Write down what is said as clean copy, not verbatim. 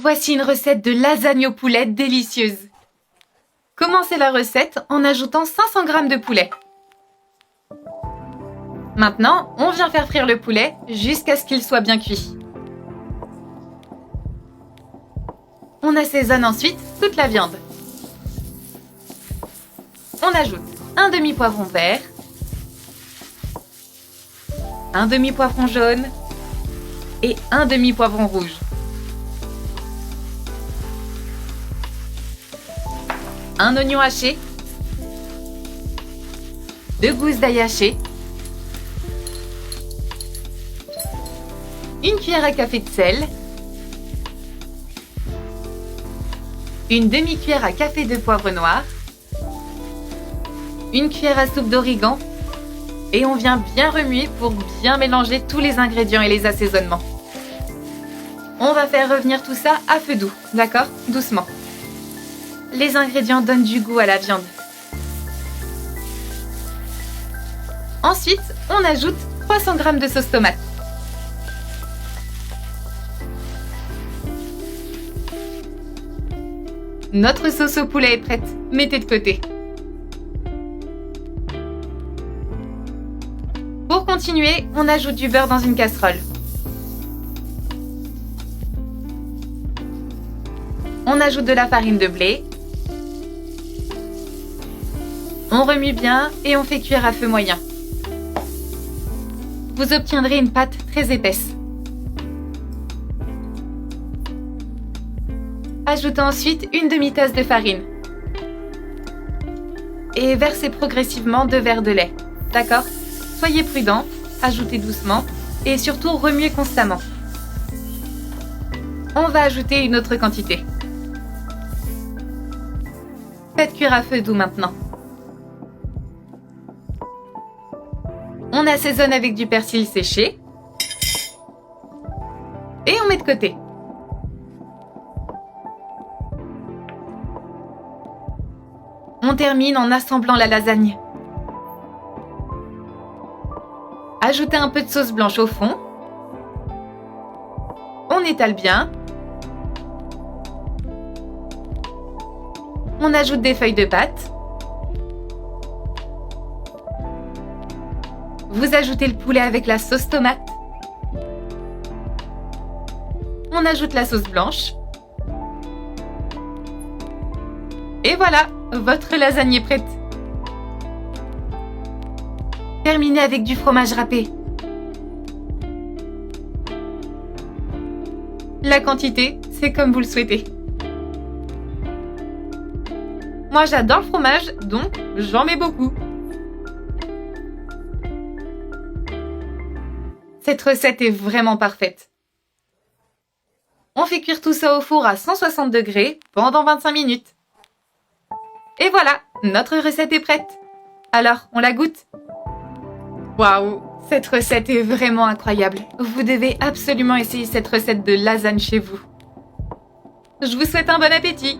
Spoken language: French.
Voici une recette de lasagne au poulet délicieuse. Commencez la recette en ajoutant 500 g de poulet. Maintenant, on vient faire frire le poulet jusqu'à ce qu'il soit bien cuit. On assaisonne ensuite toute la viande. On ajoute un demi-poivron vert, un demi-poivron jaune et un demi-poivron rouge. Un oignon haché, 2 gousses d'ail hachées, une cuillère à café de sel, une demi-cuillère à café de poivre noir, une cuillère à soupe d'origan et on vient bien remuer pour bien mélanger tous les ingrédients et les assaisonnements. On va faire revenir tout ça à feu doux, d'accord? Doucement. Les ingrédients donnent du goût à la viande. Ensuite, on ajoute 300 g de sauce tomate. Notre sauce au poulet est prête, mettez de côté. Pour continuer, on ajoute du beurre dans une casserole. On ajoute de la farine de blé. On remue bien et on fait cuire à feu moyen. Vous obtiendrez une pâte très épaisse. Ajoutez ensuite une demi-tasse de farine. Et versez progressivement 2 verres de lait. D'accord? Soyez prudent, ajoutez doucement et surtout remuez constamment. On va ajouter une autre quantité. Faites cuire à feu doux maintenant. On assaisonne avec du persil séché. Et on met de côté. On termine en assemblant la lasagne. Ajoutez un peu de sauce blanche au fond. On étale bien. On ajoute des feuilles de pâte. Vous ajoutez le poulet avec la sauce tomate. On ajoute la sauce blanche. Et voilà, votre lasagne est prête. Terminez avec du fromage râpé. La quantité, c'est comme vous le souhaitez. Moi, j'adore le fromage, donc j'en mets beaucoup. Cette recette est vraiment parfaite. On fait cuire tout ça au four à 160 degrés pendant 25 minutes. Et voilà, notre recette est prête. Alors, on la goûte? Waouh, cette recette est vraiment incroyable. Vous devez absolument essayer cette recette de lasagne chez vous. Je vous souhaite un bon appétit!